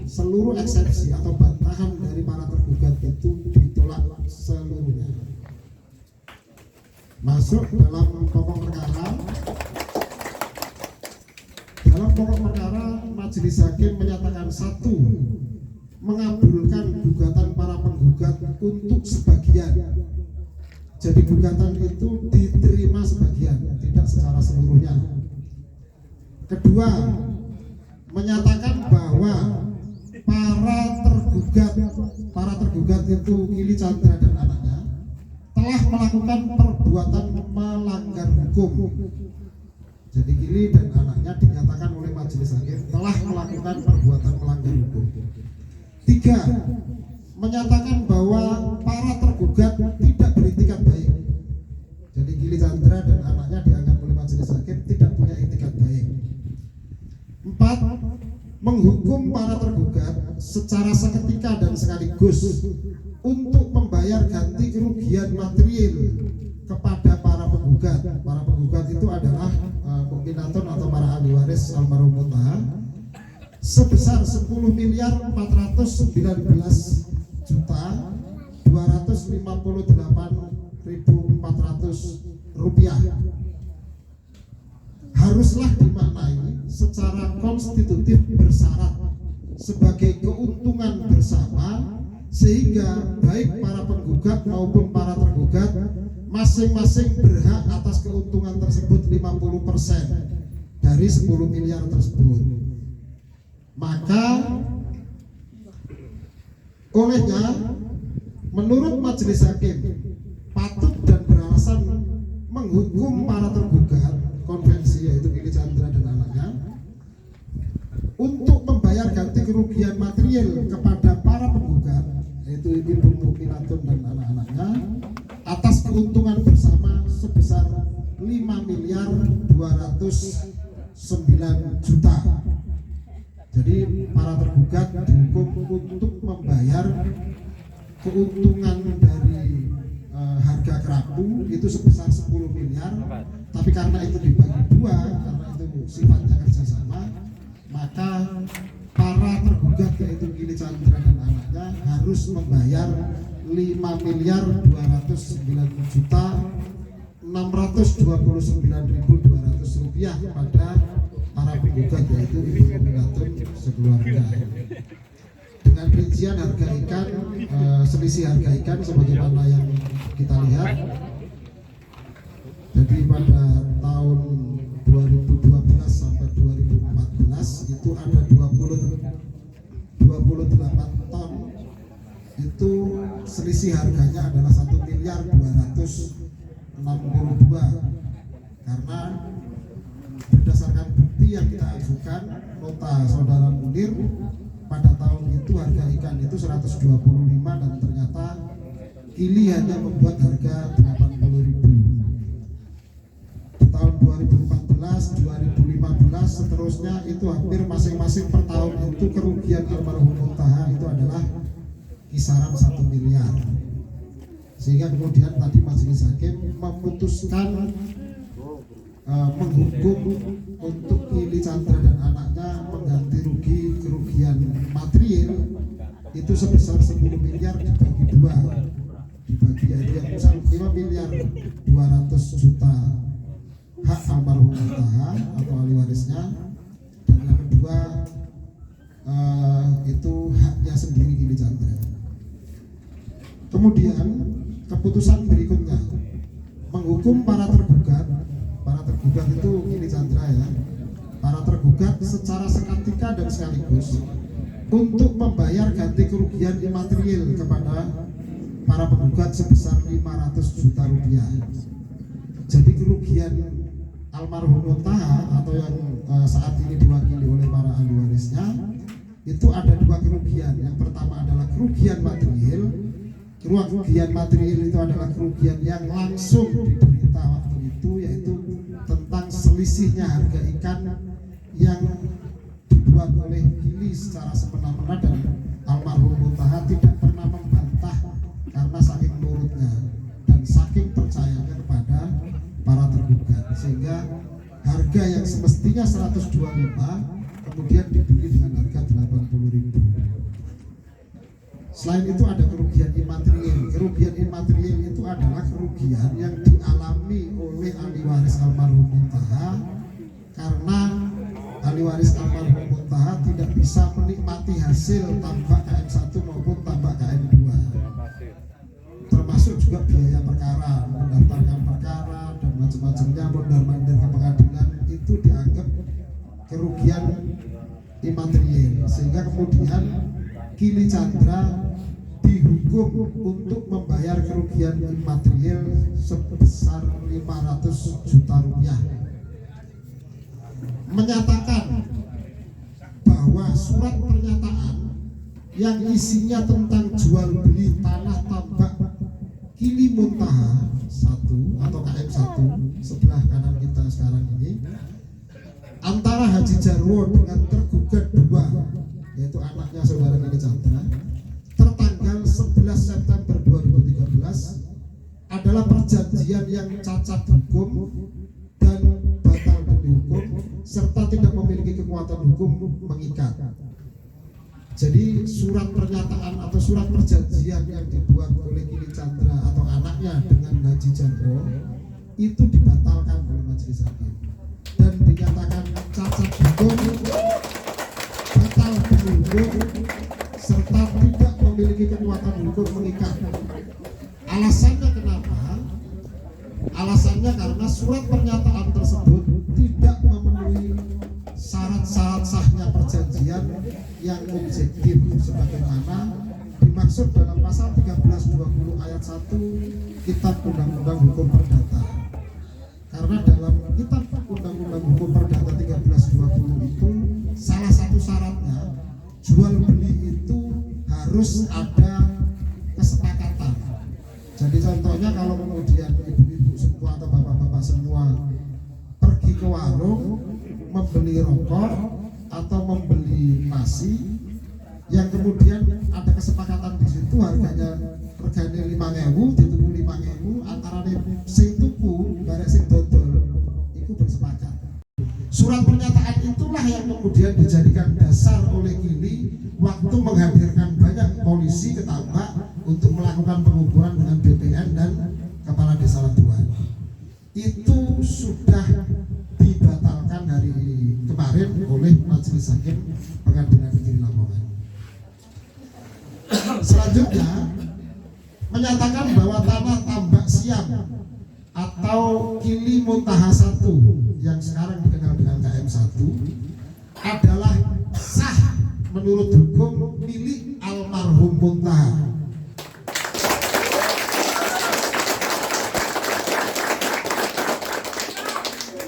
seluruh eksepsi atau bantahan dari para tergugat itu ditolak seluruhnya. Masuk dalam pokok perkara. Dalam pokok perkara, majelis hakim menyatakan 1. Mengabulkan gugatan para penggugat untuk sebagian. Jadi gugatan itu diterima sebagian, tidak secara seluruhnya. Kedua, menyatakan bahwa para tergugat itu Gili Chandra dan anaknya telah melakukan perbuatan melanggar hukum. Jadi Gili dan anaknya dinyatakan oleh majelis hakim telah melakukan perbuatan melanggar hukum. 3. Menyatakan bahwa para tergugat tidak beritikat baik. Jadi Gili Chandra dan anaknya dianggap oleh majelis hakim tidak punya itikat baik. 4. Menghukum para tergugat secara seketika dan sekaligus untuk membayar ganti kerugian material kepada para penggugat. Para penggugat itu adalah peminaton atau para ahli waris almarhum Mutahar sebesar 10.419.258.400 rupiah. Haruslah dimaknai secara konstitutif bersyarat sebagai keuntungan bersama, sehingga baik para penggugat maupun para tergugat masing-masing berhak atas keuntungan tersebut 50% dari 10 miliar tersebut. Maka olehnya menurut majelis hakim patut dan beralasan menghukum para tergugat konvensi, yaitu Gili Chandra dan anaknya, untuk membayar ganti kerugian material kepada para penggugat, yaitu Ibu Mukminatun dan anak-anaknya, atas keuntungan bersama sebesar 5.209 juta. Jadi para tergugat dihukum untuk membayar keuntungan dari harga kerapu itu sebesar 10 miliar, tapi karena itu dibagi dua, karena itu sifatnya kerjasama, maka para tergugat yaitu Gili Chandra dan anaknya harus membayar 5.209.629.200 rupiah pada para penggugat yaitu Ibu Mukminatun sekeluarga. Dengan rincian harga ikan, selisih harga ikan sebagaimana yang kita lihat. Jadi pada tahun 2012 sampai 2014 itu ada 28 ton, itu selisih harganya adalah 1.262.000.000, karena berdasarkan bukti yang kita ajukan nota saudara Munir, pada tahun itu harga ikan itu 125 dan ternyata Gili hanya membuat harga 80.000. Di tahun 2014, 2015 seterusnya itu hampir masing-masing per tahun itu kerugian almarhum Mutahar itu adalah kisaran 1 miliar. Sehingga kemudian tadi majelis hakim memutuskan menghukum untuk Gili Chandra dan anaknya mengganti rugi kerugian material itu sebesar 10 miliar dibagi dua, dibagi yang 5.200 juta hak almarhum Mutahar atau ahli warisnya, dan yang kedua itu haknya sendiri Gili Chandra. Kemudian keputusan berikutnya menghukum para tergugat itu Gili Chandra ya, para tergugat secara seketika dan sekaligus untuk membayar ganti kerugian imaterial kepada para penggugat sebesar 500 juta rupiah. Jadi kerugian almarhum Mutahar atau yang saat ini diwakili oleh para ahli warisnya itu ada dua kerugian. Yang pertama adalah kerugian material. Kerugian material itu adalah kerugian yang langsung diderita waktu itu, yaitu tentang selisihnya harga ikan yang dibuat oleh Gili secara semena-mena dan almarhum Mutahar tidak pernah membantah karena saking nurutnya dan saking percayanya kepada para tergugat, sehingga harga yang semestinya 125 kemudian dibeli dengan harga 80.000. Selain itu ada kerugian imaterial. Kerugian imaterial itu adalah kerugian yang dialami oleh ahli waris almarhum Muntaha karena ahli waris almarhum Muntaha tidak bisa menikmati hasil tambak KM1 maupun tambak KM2. Termasuk juga biaya perkara, mendaftarkan perkara dan macam-macamnya, mondar-mandir ke pengadilan, itu dianggap kerugian imaterial, sehingga kemudian Kili Chandra dihukum untuk membayar kerugian imaterial sebesar 500 juta rupiah, menyatakan bahwa surat pernyataan yang isinya tentang jual beli tanah tambak Kili Muntaha 1 atau KM1 sebelah kanan kita sekarang ini antara Haji Jarwo dengan tergugat 2, yaitu anaknya saudara Kili Chandra, tertanggal 11 September 2013 adalah perjanjian yang cacat hukum dan batal demi hukum serta tidak memiliki kekuatan hukum mengikat. Jadi surat pernyataan atau surat perjanjian yang dibuat oleh Kili Chandra atau anaknya dengan Haji Jarwo itu dibatalkan oleh majelis hakim dan dinyatakan cacat hukum, batal demi hukum serta tidak memiliki kekuatan hukum mengikat. Alasannya kenapa? Alasannya karena surat pernyataan tersebut tidak memenuhi syarat-syarat sahnya perjanjian yang objektif sebagaimana dimaksud dalam pasal 1320 ayat 1 Kitab Undang-Undang Hukum Perdata. Karena dalam Kitab Undang-Undang Hukum Perdata 1320 itu salah satu syaratnya jual beli itu harus ada kesepakatan. Jadi contohnya kalau kemudian ibu-ibu semua atau bapak-bapak semua pergi ke warung membeli rokok atau membeli nasi yang kemudian ada kesepakatan di situ harganya regane 5.000 dituku 5.000 antara sing tuku barek sing dodol itu bersepakat. Surat pernyataan itulah yang kemudian dijadikan dasar oleh Kili waktu menghadirkan banyak polisi ke Tambak untuk melakukan pengukuran dengan BPN dan Kepala Desa Labuan. Itu sudah dibatalkan hari kemarin oleh Majelis Hakim Pengadilan Negeri Lamongan. Selanjutnya menyatakan bahwa tanah tambak siam atau Kili Muntaha 1 yang sekarang dikenal dengan KM1 adalah sah menurut hukum milik almarhum Muntaha.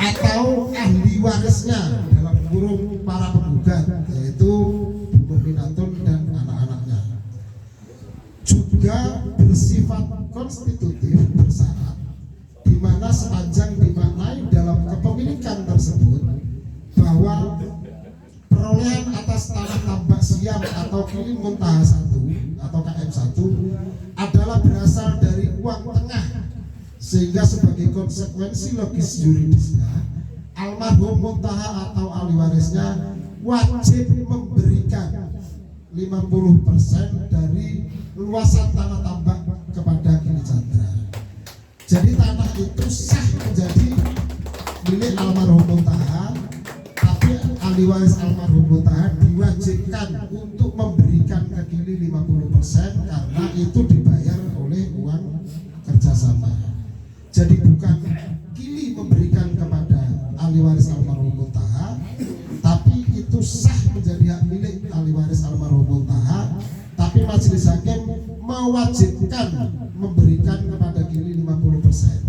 Atau ahli warisnya dalam kurung para penggugat, yaitu Bu Minatun dan anak-anaknya, juga bersifat konstitutif bersyarat, di mana sepanjang dimaknai dalam kepemilikan tersebut bahwa perolehan atas tanah tambak siam atau Kili Muntaha 1 atau KM1 adalah berasal dari uang tengah, sehingga sebagai konsekuensi logis yuridisnya almarhum Muntaha atau ahli warisnya wajib memberikan 50% dari luasan tanah tambak kepada Kili Chandra. Jadi tanah itu sah menjadi milik almarhum Muntaha, tapi ahli waris almarhum Muntaha diwajibkan untuk memberikan ke Kili 50% karena itu dibayar oleh uang kerjasama. Jadi bukan Kili memberikan kepada ahli waris almarhum Muntaha, tapi itu sah menjadi hak milik ahli waris almarhum Muntaha, tapi majelis hakim mewajibkan memberikan kepada Kili 50%.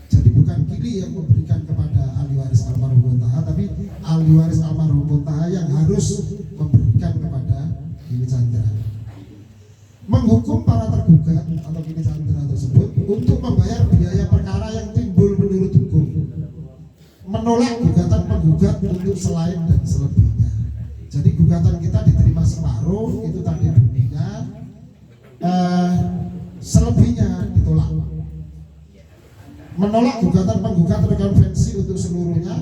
Jadi bukan Kili yang memberikan kepada ahli waris almarhum Muntaha, tapi ahli waris almarhum Muntaha yang harus memberikan kepada Kili Chandra. Menghukum para tergugat atau Kili Chandra tersebut untuk membayar biaya perkara yang timbul menurut hukum, menolak gugatan penggugat untuk selain dan selebihnya. Jadi gugatan kita diterima separuh, itu tadi bunyinya, selebihnya ditolak. Menolak gugatan penggugat rekonvensi untuk seluruhnya,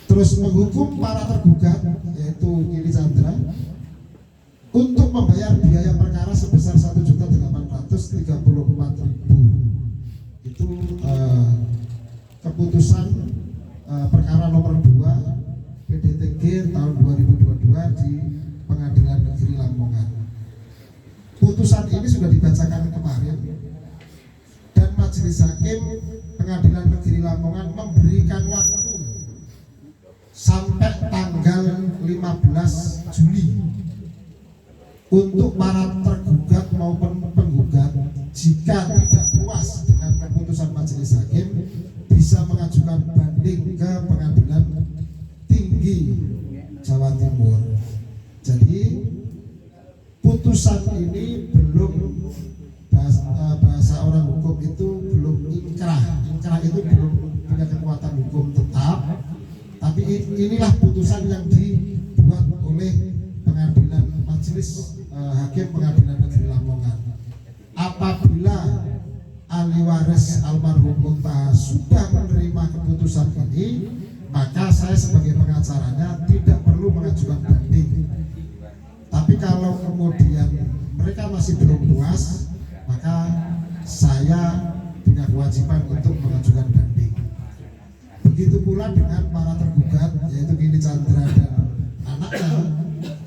terus menghukum para tergugat yaitu Kili Chandra untuk membayar biaya perkara sebesar 1.834.000. Itu keputusan perkara nomor 2 PDTG tahun 2022 di Pengadilan Negeri Lamongan. Putusan ini sudah dibacakan kemarin dan Majelis Hakim Pengadilan Negeri Lamongan memberikan waktu sampai tanggal 15 Juli untuk para tergugat maupun penggugat jika tidak puas dengan keputusan Majelis Hakim bisa mengajukan banding ke Pengadilan Tinggi Jawa Timur. Jadi putusan ini belum bahasa orang hukum itu belum inkrah. Inkrah itu belum punya kekuatan hukum tetap. Tapi inilah putusan yang dibuat oleh Pengadilan Majelis Hakim Pengadilan Negeri Lamongan. Apabila ahli waris almarhum Muntaha sudah menerima keputusan ini, maka saya sebagai pengacaranya tidak perlu mengajukan banding. Tapi kalau kemudian mereka masih belum puas, maka saya punya kewajiban untuk mengajukan banding. Begitu pula dengan para tergugat, yaitu Gili Chandra dan anaknya.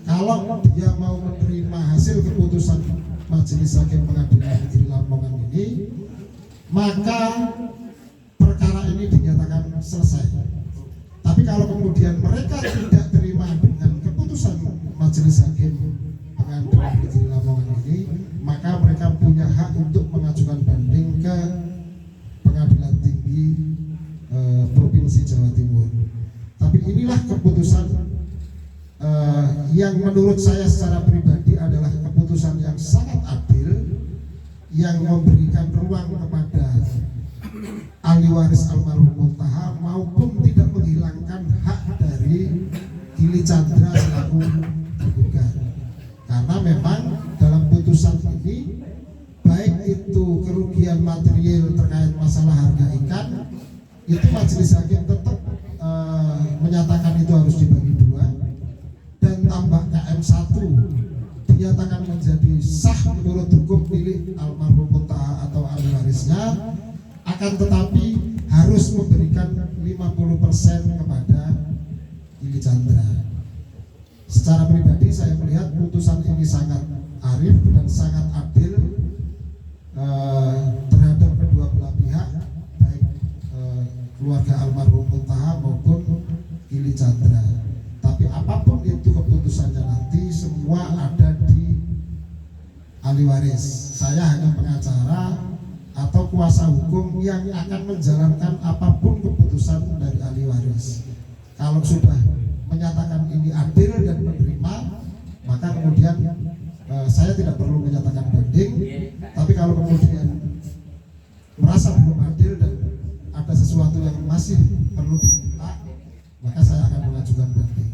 Kalau dia mau menerima hasil keputusan Majelis Hakim Pengadilan Negeri Lamongan ini, maka perkara ini dinyatakan selesai. Tapi kalau kemudian mereka tidak terima dengan keputusan Majelis Hakim Pengadilan Negeri Lamongan ini, maka mereka punya hak untuk mengajukan banding ke Pengadilan Tinggi Provinsi Jawa Timur. Tapi inilah keputusan yang menurut saya secara pribadi adalah keputusan yang sangat adil, yang memberikan ruang kepada ahli waris almarhum Muntaha maupun tidak menghilangkan hak dari Gili Chandra selaku tergugat. Karena memang dalam putusan ini, baik itu kerugian material terkait masalah harga ikan, itu Majelis Hakim tetap menyatakan itu harus dibagi dua, dan tambah KM1 dinyatakan menjadi sah menurut hukum milik almarhum Muntaha atau ahli warisnya, akan tetapi harus memberikan 50% kepada Gili Chandra. Secara pribadi saya melihat putusan ini sangat arif dan sangat adil terhadap kedua belah pihak, baik keluarga almarhum Muntaha maupun Gili Chandra. Tapi apapun itu keputusannya nanti, semua ada di ahli waris. Saya hanya pengacara atau kuasa hukum yang akan menjalankan apapun keputusan dari ahli waris. Kalau sudah menyatakan ini adil dan menerima, maka kemudian saya tidak perlu menyatakan banding. Tapi kalau kemudian merasa belum adil dan ada sesuatu yang masih perlu diminta, maka saya akan mengajukan banding.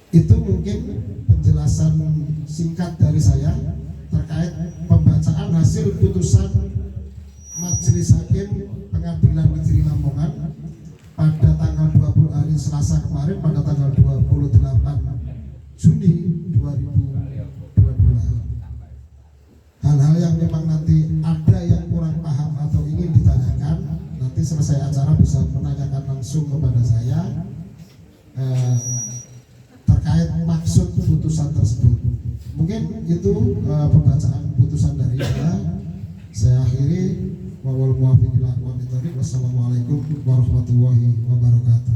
Itu mungkin penjelasan singkat dari saya terkait pembacaan hasil putusan Majelis Hakim Pengadilan Negeri Lamongan pada tanggal 20 hari Selasa kemarin, pada tanggal 28 Juni 2022. Hal-hal yang memang nanti ada yang kurang paham atau ingin ditanyakan, nanti selesai acara bisa menanyakan langsung kepada saya terkait maksud putusan tersebut. Mungkin itu pembacaan putusan dari saya. Saya akhiri. Wassalamualaikum warahmatullahi wabarakatuh.